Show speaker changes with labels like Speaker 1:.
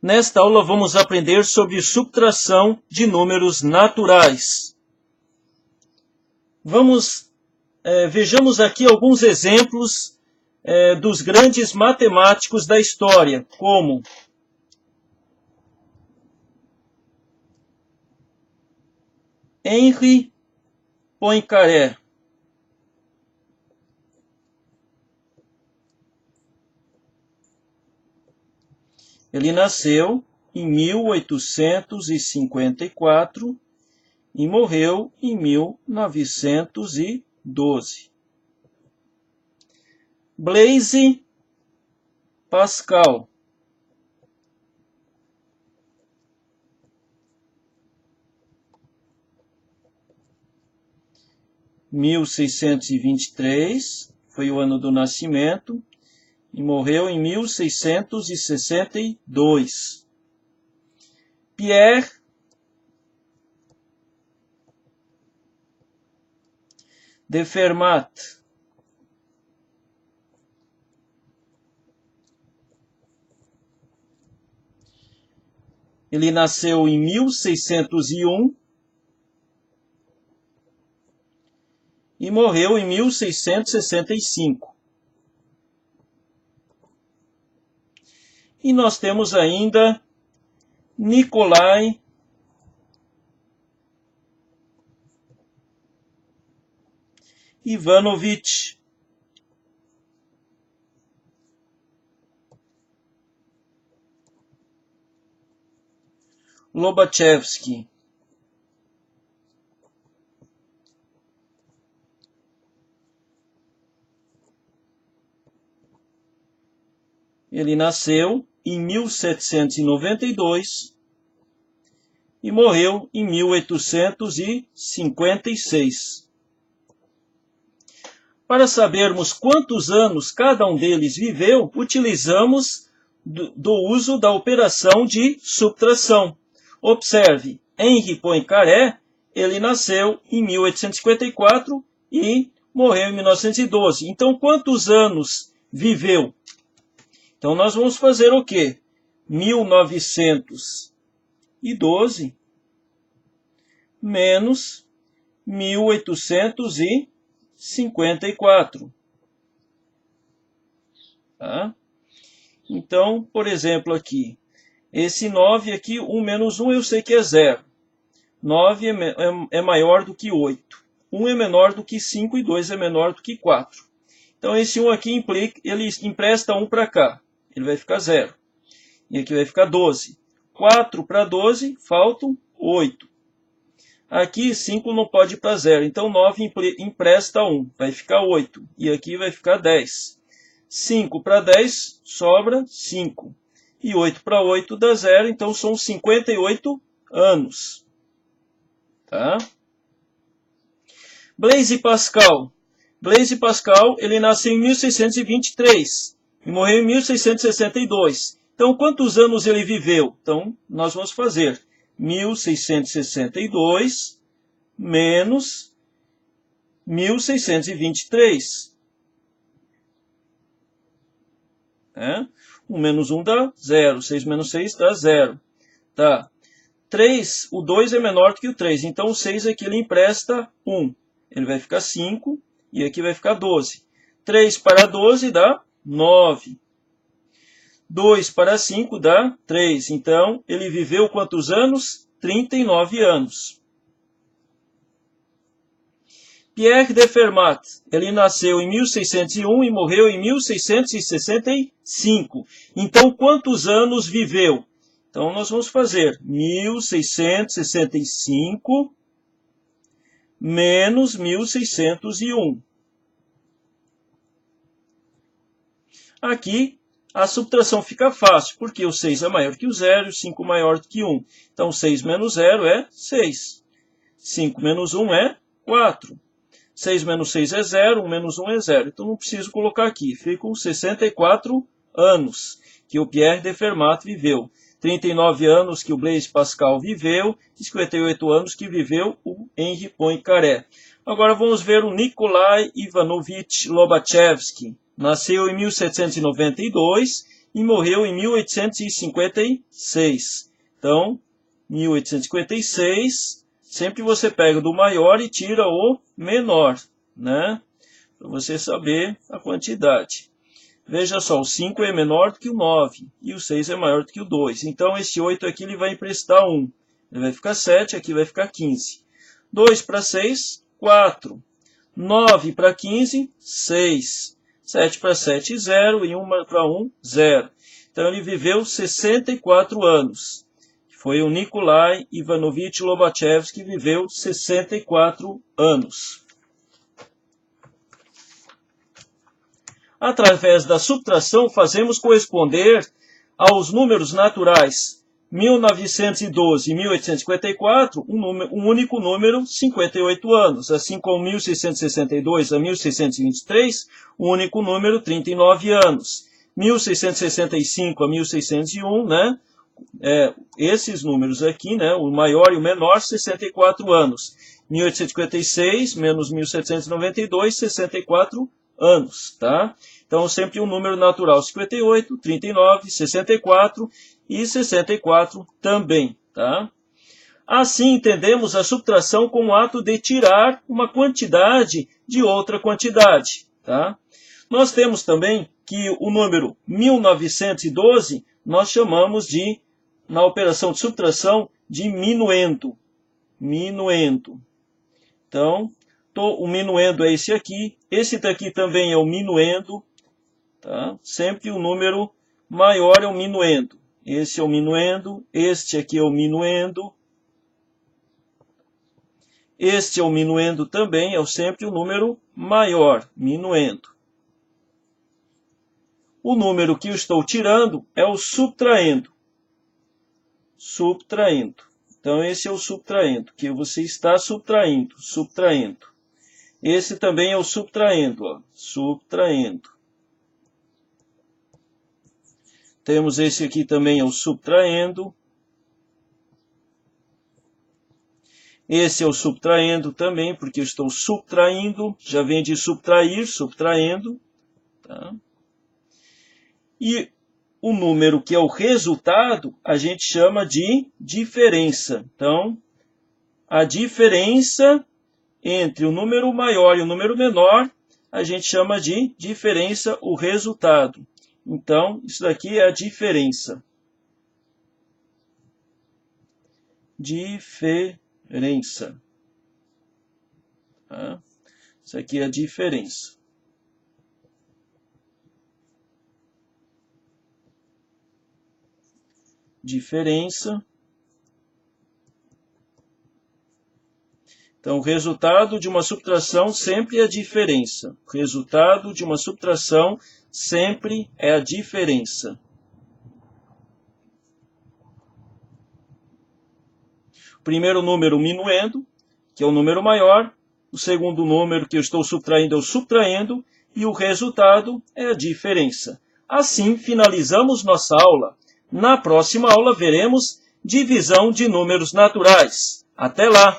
Speaker 1: Nesta aula vamos aprender sobre subtração de números naturais. Vejamos aqui alguns exemplos dos grandes matemáticos da história, como Henri Poincaré. Ele nasceu em 1854 e morreu em 1912. Blaise Pascal. Em 1623 foi o ano do nascimento e morreu em 1662. Pierre de Fermat. Ele nasceu em 1601 e morreu em 1665. E nós temos ainda Nikolai Ivanovich Lobachevsky. Ele nasceu em 1792 e morreu em 1856. Para sabermos quantos anos cada um deles viveu, utilizamos do uso da operação de subtração. Observe, Henri Poincaré, ele nasceu em 1854 e morreu em 1912. Então, quantos anos viveu? Então, nós vamos fazer o quê? 1912 menos 1854. Tá? Então, por exemplo, aqui, esse 9 aqui, 1 menos 1, eu sei que é 0. 9 é maior do que 8. 1 é menor do que 5 e 2 é menor do que 4. Então, esse 1 aqui ele empresta 1 para cá. Ele vai ficar 0. E aqui vai ficar 12. 4 para 12, faltam 8. Aqui 5 não pode ir para 0. Então 9 empresta 1. Vai ficar 8. E aqui vai ficar 10. 5 para 10, sobra 5. E 8 para 8 dá 0. Então são 58 anos. Tá? Blaise Pascal. Blaise Pascal, ele nasceu em 1623. E morreu em 1662. Então, quantos anos ele viveu? Então, nós vamos fazer 1662 menos 1623. 1 menos 1 dá 0. 6 menos 6 dá 0. Tá. 3, o 2 é menor do que o 3. Então, o 6 aqui ele empresta 1. Ele vai ficar 5 e aqui vai ficar 12. 3 para 12 dá 9. 2 para 5 dá 3. Então, ele viveu quantos anos? 39 anos. Pierre de Fermat. Ele nasceu em 1601 e morreu em 1665. Então, quantos anos viveu? Então, nós vamos fazer 1665 menos 1601. Aqui, a subtração fica fácil, porque o 6 é maior que o 0 e o 5 é maior do que 1. Então, 6 menos 0 é 6. 5 menos 1 é 4. 6 menos 6 é 0, 1 menos 1 é 0. Então, não preciso colocar aqui. Ficam 64 anos que o Pierre de Fermat viveu. 39 anos que o Blaise Pascal viveu e 58 anos que viveu o Henri Poincaré. Agora, vamos ver o Nikolai Ivanovich Lobachevsky. Nasceu em 1792 e morreu em 1856. Então, 1856, sempre você pega do maior e tira o menor, né? Para você saber a quantidade. Veja só, o 5 é menor do que o 9 e o 6 é maior do que o 2. Então, esse 8 aqui ele vai emprestar 1. Ele vai ficar 7, aqui vai ficar 15. 2 para 6, 4. 9 para 15, 6. 7 para 7, 0. E 1 para 1, 0. Então, ele viveu 64 anos. Foi o Nikolai Ivanovich Lobachevsky que viveu 64 anos. Através da subtração, fazemos corresponder aos números naturais 1912 e 1854, um único número, 58 anos, assim como 1662 a 1623, um único número, 39 anos. 1665 a 1601, né? Esses números aqui, né? O maior e o menor, 64 anos. 1856 menos 1792, 64 anos, tá? Então, sempre um número natural, 58, 39, 64 e 64 também, tá? Assim, entendemos a subtração como ato de tirar uma quantidade de outra quantidade, tá? Nós temos também que o número 1912, nós chamamos de, na operação de subtração, de minuendo. Minuendo. Então, o minuendo é esse aqui. Esse daqui também é o minuendo. Tá? Sempre o número maior é o minuendo. Esse é o minuendo. Este aqui é o minuendo. Este é o minuendo também. É sempre o número maior. Minuendo. O número que eu estou tirando é o subtraendo. Subtraindo. Então, esse é o subtraendo, que você está subtraindo. Subtraindo. Esse também é o subtraendo, ó, subtraindo. Temos esse aqui também, é o subtraendo. Esse é o subtraendo também, porque eu estou subtraindo, já vem de subtrair, subtraendo. Tá? E o número que é o resultado, a gente chama de diferença. Então, a diferença entre o número maior e o número menor, a gente chama de diferença, o resultado. Então, isso daqui é a diferença. Diferença. Tá? Isso aqui é a diferença. Diferença. Então, o resultado de uma subtração sempre é a diferença. O resultado de uma subtração sempre é a diferença. O primeiro número, minuendo, que é o número maior. O segundo número que eu estou subtraindo é o subtraendo. E o resultado é a diferença. Assim, finalizamos nossa aula. Na próxima aula, veremos divisão de números naturais. Até lá!